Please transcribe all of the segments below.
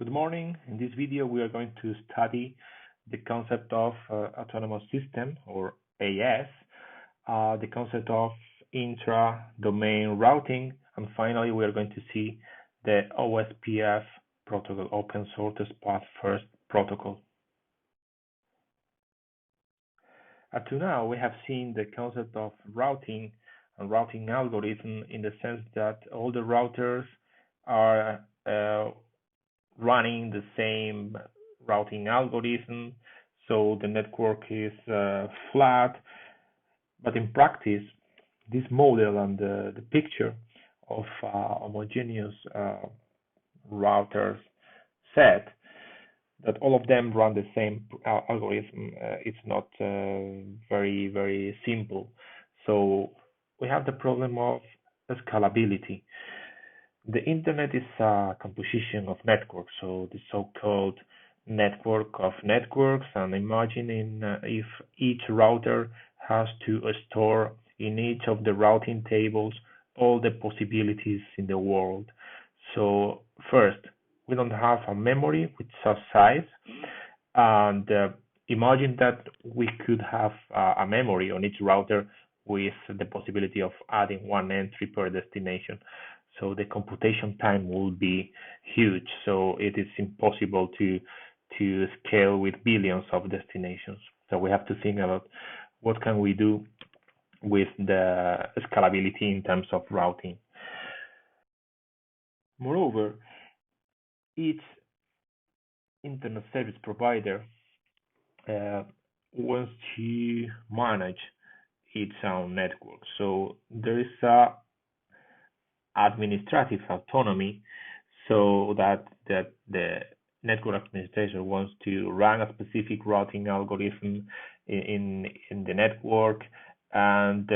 Good morning. In this video, we are going to study the concept of autonomous system, or AS, the concept of intra-domain routing, and finally, we are going to see the OSPF protocol, Open Source Path First protocol. Up to now, we have seen the concept of routing and routing algorithm in the sense that all the routers are running the same routing algorithm, so the network is flat. But in practice, this model and the picture of homogeneous routers set that all of them run the same algorithm, it's not very simple. So we have the problem of scalability. The internet is a composition of networks, so the so-called network of networks, and imagine if each router has to store in each of the routing tables all the possibilities in the world. So first, we don't have a memory with such size, and imagine that we could have a memory on each router with the possibility of adding one entry per destination. So the computation time will be huge. So it is impossible to scale with billions of destinations. So we have to think about what can we do with the scalability in terms of routing. Moreover, each internet service provider wants to manage its own network. So there is a administrative autonomy, so that the network administrator wants to run a specific routing algorithm in the network and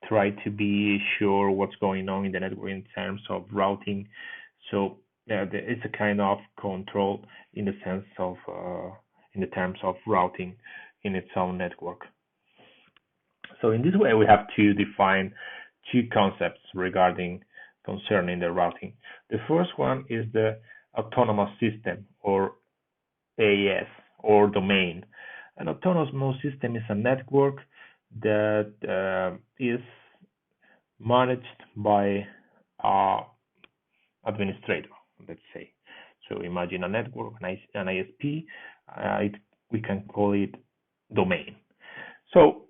try to be sure what's going on in the network in terms of routing. So it's a kind of control in the sense of in the terms of routing in its own network. So in this way, we have to define two concepts concerning the routing. The first one is the autonomous system, or AS, or domain. An autonomous system is a network that is managed by an administrator, let's say. So imagine a network, an ISP, we can call it domain. So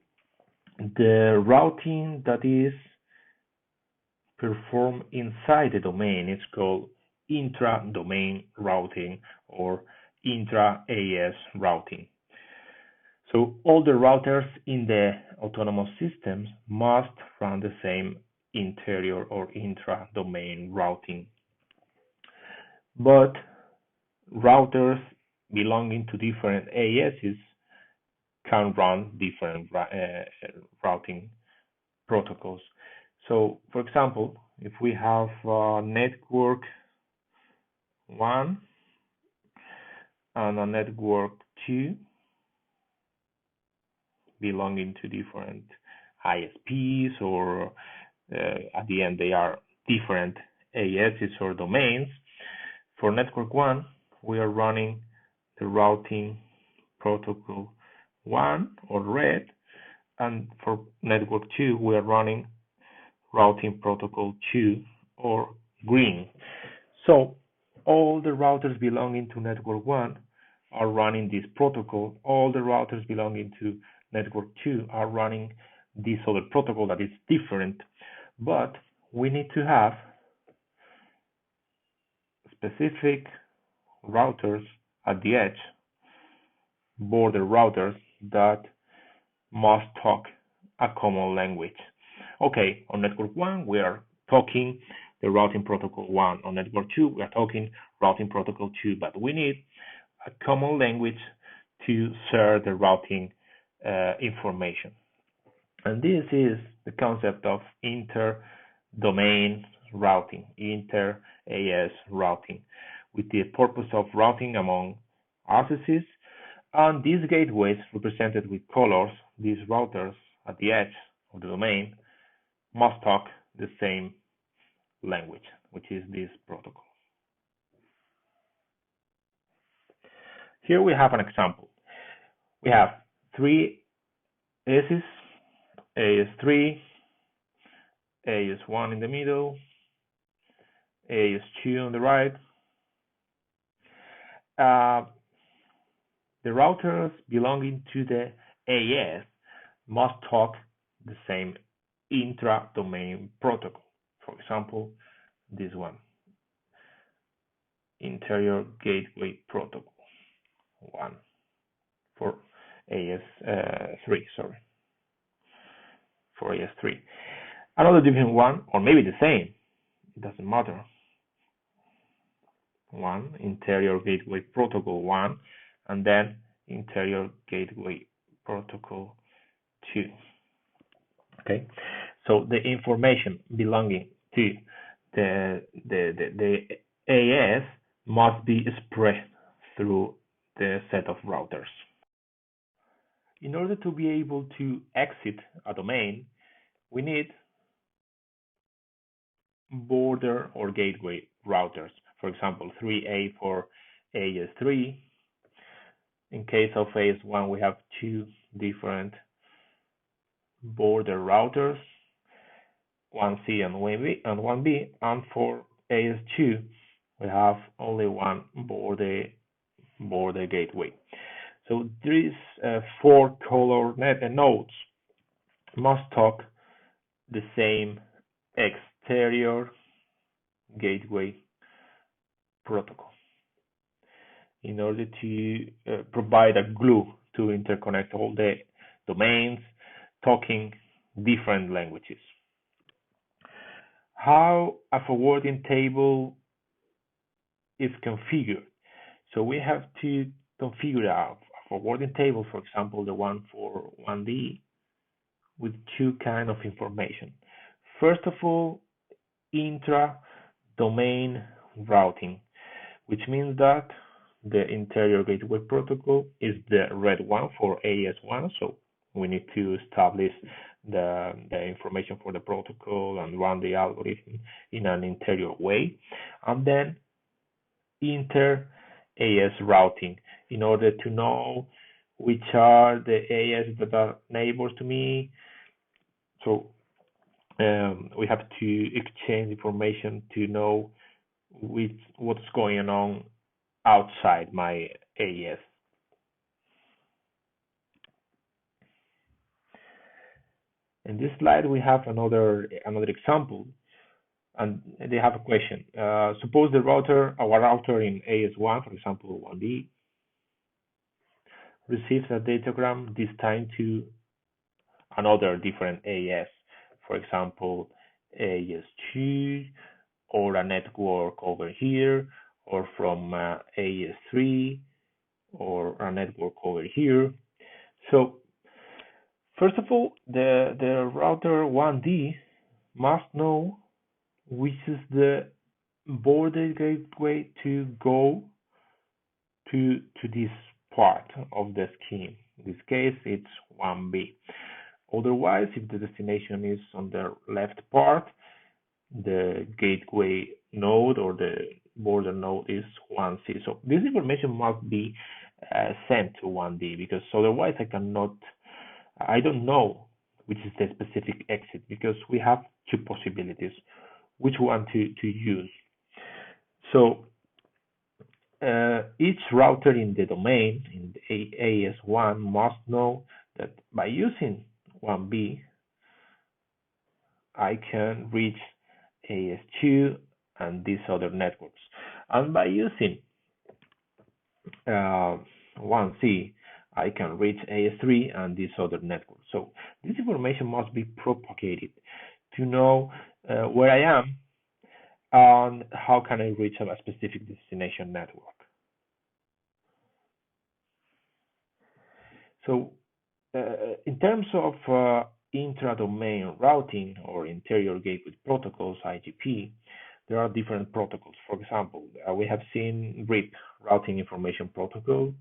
the routing that is performed inside the domain is called intra-domain routing, or intra-AS routing. So all the routers in the autonomous systems must run the same interior or intra-domain routing. But routers belonging to different ASs can run different routing protocols. So, for example, if we have network 1 and a network 2 belonging to different ISPs, or at the end they are different ASs or domains, for network 1 we are running the routing protocol 1, or red, and for network 2 we are running routing protocol 2, or green. So all the routers belonging to network 1 are running this protocol. All the routers belonging to network 2 are running this other protocol that is different. But we need to have specific routers at the edge, border routers, that must talk a common language. Okay, on network 1, we are talking the routing protocol 1. On network 2, we are talking routing protocol 2, but we need a common language to share the routing information. And this is the concept of inter-domain routing, inter-AS routing, with the purpose of routing among accesses. And these gateways, represented with colors, these routers at the edge of the domain, must talk the same language, which is this protocol. Here we have an example. We have three ASs, AS3, AS1 in the middle, AS2 on the right. The routers belonging to the AS must talk the same intra-domain protocol. For example, this one, Interior Gateway Protocol 1 for AS3, for AS3. Another different one, or maybe the same, it doesn't matter. One, Interior Gateway Protocol 1, and then Interior Gateway Protocol 2. Okay, so the information belonging to the AS must be expressed through the set of routers. In order to be able to exit a domain, we need border or gateway routers. For example, 3A for AS3. In case of AS1, we have two different border routers, 1C and 1B, and for AS2, we have only one border gateway. So these four color nodes must talk the same exterior gateway protocol in order to provide a glue to interconnect all the domains talking different languages. How a forwarding table is configured. So we have to configure a forwarding table, for example, the one for 1D, with two kinds of information. First of all, intra-domain routing, which means that the interior gateway protocol is the red one for AS1, so we need to establish the information for the protocol and run the algorithm in an interior way, and then inter-AS routing in order to know which are the AS that are neighbors to me. So we have to exchange information to know what's going on outside my AS. In this slide, we have another example, and they have a question. Suppose our router in AS1, for example, 1D, receives a datagram this time to another different AS, for example, AS2, or a network over here, or from AS3, or a network over here. So first of all, the router 1D must know which is the border gateway to go to this part of the scheme. In this case, it's 1B. Otherwise, if the destination is on the left part, the gateway node or the border node is 1C. So this information must be sent to 1D, because otherwise I don't know which is the specific exit, because we have two possibilities, which one to use. So each router in the domain, in the AS1, must know that by using 1B, I can reach AS2 and these other networks. And by using 1C, I can reach AS3 and these other networks. So this information must be propagated to know where I am and how can I reach a specific destination network. So in terms of intra-domain routing or interior gateway protocols, IGP, there are different protocols. For example, we have seen RIP, Routing Information Protocol,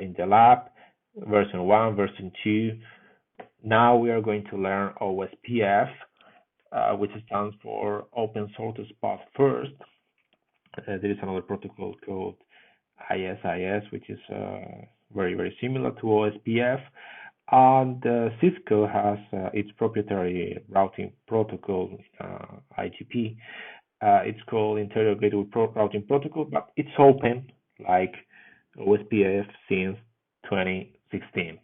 in the lab, version 1, version 2. Now we are going to learn OSPF, which stands for Open Source Path First. There is another protocol called ISIS, which is very, very similar to OSPF. And Cisco has its proprietary routing protocol, IGP. It's called Interior Gateway Routing Protocol, but it's open like OSPF since 2016.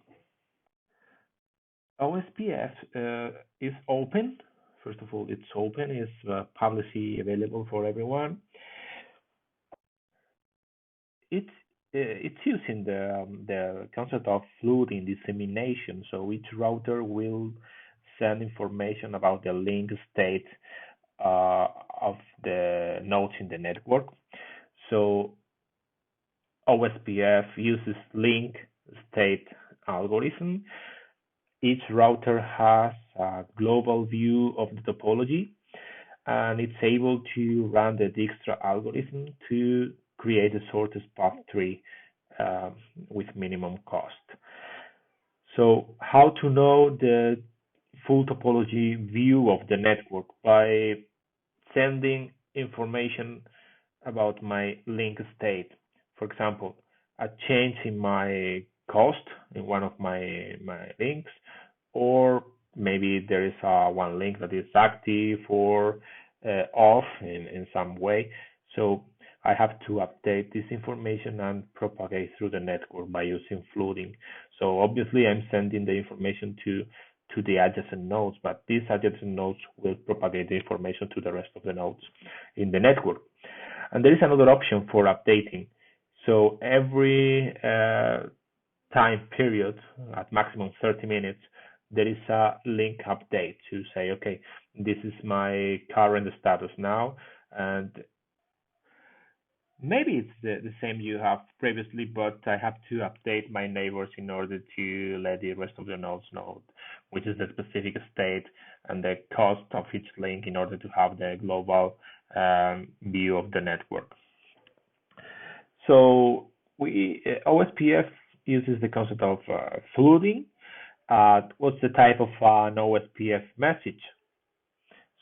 OSPF is open. First of all, it's open. It's publicly available for everyone. It's using the concept of flooding dissemination. So each router will send information about the link state of the nodes in the network. So OSPF uses link state algorithm. Each router has a global view of the topology, and it's able to run the Dijkstra algorithm to create the shortest path tree with minimum cost. So how to know the full topology view of the network? By sending information about my link state. For example, a change in my cost in one of my links, or maybe there is one link that is active or off in some way. So I have to update this information and propagate through the network by using flooding. So obviously I'm sending the information to the adjacent nodes, but these adjacent nodes will propagate the information to the rest of the nodes in the network. And there is another option for updating. So every time period, at maximum 30 minutes, there is a link update to say, okay, this is my current status now, and maybe it's the same you have previously, but I have to update my neighbors in order to let the rest of the nodes know which is the specific state and the cost of each link in order to have the global view of the network. So OSPF uses the concept of flooding. What's the type of an OSPF message?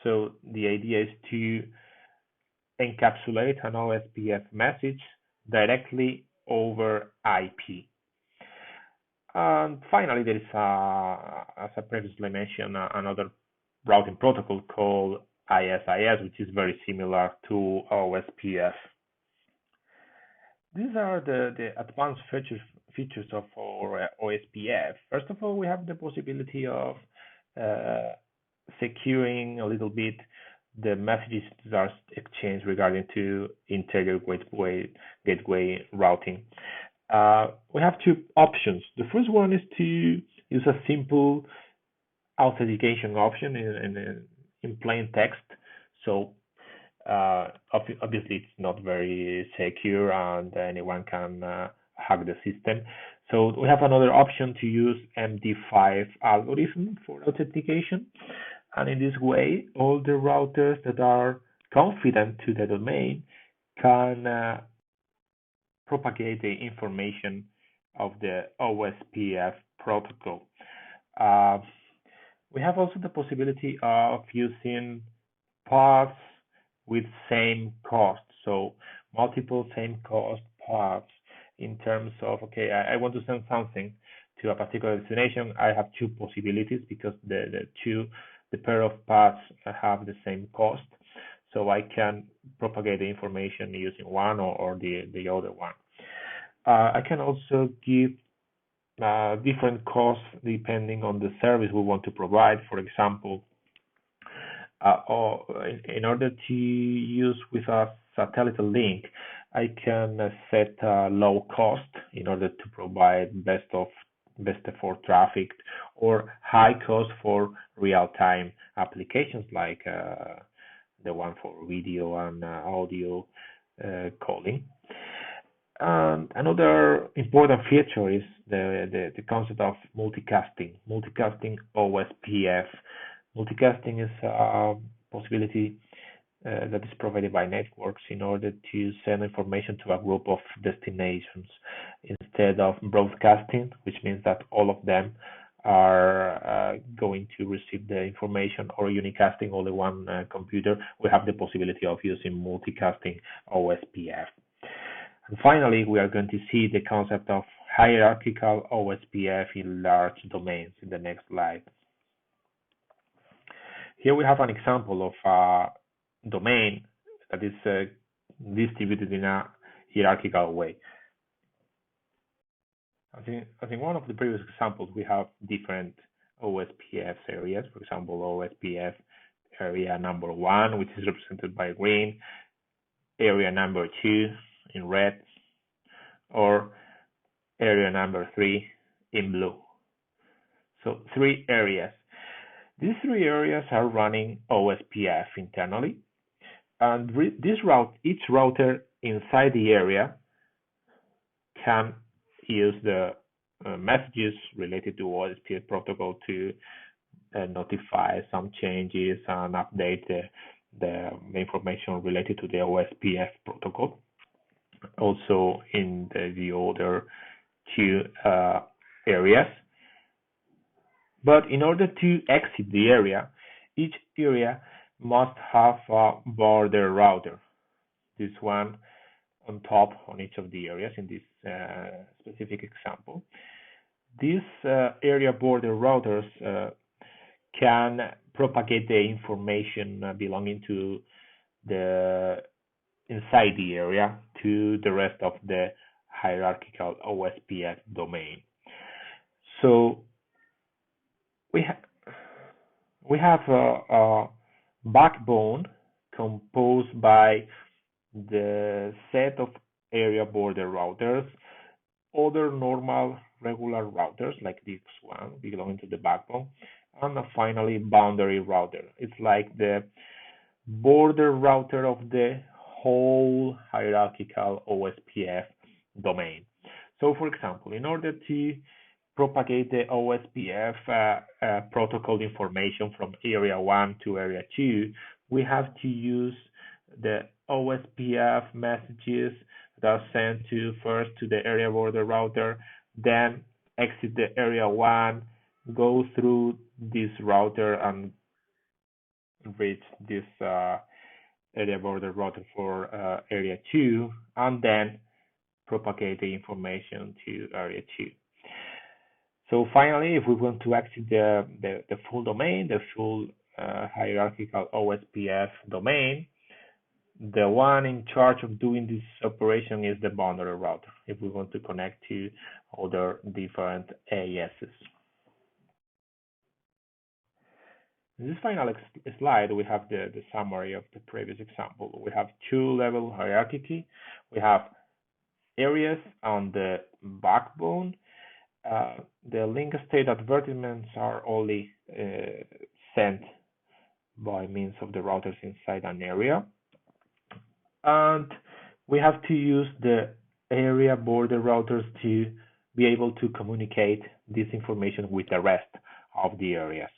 So the idea is to encapsulate an OSPF message directly over IP. And finally, there is, as I previously mentioned, another routing protocol called ISIS, which is very similar to OSPF. These are the advanced features of our OSPF. First of all, we have the possibility of securing a little bit the messages that are exchanged regarding to interior gateway routing. We have two options. The first one is to use a simple authentication option in plain text. So obviously it's not very secure and anyone can hack the system. So we have another option to use MD5 algorithm for authentication. And in this way, all the routers that are confident to the domain can propagate the information of the OSPF protocol. We have also the possibility of using paths with same cost, so multiple same cost paths in terms of, okay, I want to send something to a particular destination. I have two possibilities because the pair of paths have the same cost, so I can propagate the information using one or the other one. I can also give different costs depending on the service we want to provide. For example, or in order to use with a satellite link, I can set a low cost in order to provide best effort traffic, or high cost for real-time applications like the one for video and audio calling. And another important feature is the concept of multicasting OSPF. Multicasting is a possibility that is provided by networks in order to send information to a group of destinations instead of broadcasting, which means that all of them are going to receive the information, or unicasting only one computer. We have the possibility of using multicasting OSPF. And finally, we are going to see the concept of hierarchical OSPF in large domains in the next slide. Here we have an example of a domain that is distributed in a hierarchical way. As in one of the previous examples, we have different OSPF areas. For example, OSPF area number 1, which is represented by green, area number 2 in red, or area number 3 in blue. So 3 areas. These 3 areas are running OSPF internally, and each router inside the area can use the messages related to OSPF protocol to notify some changes and update the information related to the OSPF protocol. Also in the other 2 areas. But in order to exit the area, each area must have a border router. This one on top on each of the areas in this specific example. These area border routers can propagate the information belonging to inside the area to the rest of the hierarchical OSPF domain. So we have a backbone composed by the set of area border routers, other normal regular routers like this one belonging to the backbone, and finally boundary router. It's like the border router of the whole hierarchical OSPF domain. So for example, in order to propagate the OSPF protocol information from area 1 to area 2, we have to use the OSPF messages that are sent first to the area border router, then exit the area 1, go through this router and reach this area border router for area 2, and then propagate the information to area 2. So finally, if we want to exit the full domain, the full hierarchical OSPF domain, the one in charge of doing this operation is the boundary router, if we want to connect to other different AESs. In this final slide, we have the summary of the previous example. We have 2-level hierarchy. We have areas on the backbone. The link state advertisements are only sent by means of the routers inside an area. And we have to use the area border routers to be able to communicate this information with the rest of the areas.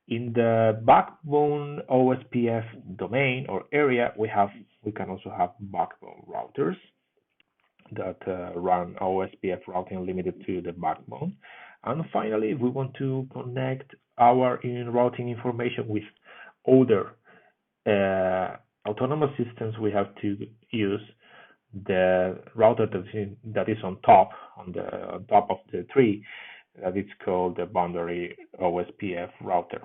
In the backbone OSPF domain or area, we can also have backbone routers that run OSPF routing limited to the backbone. And finally, if we want to connect our routing information with other autonomous systems, we have to use the router that is on top of the tree, that it's called the boundary OSPF router.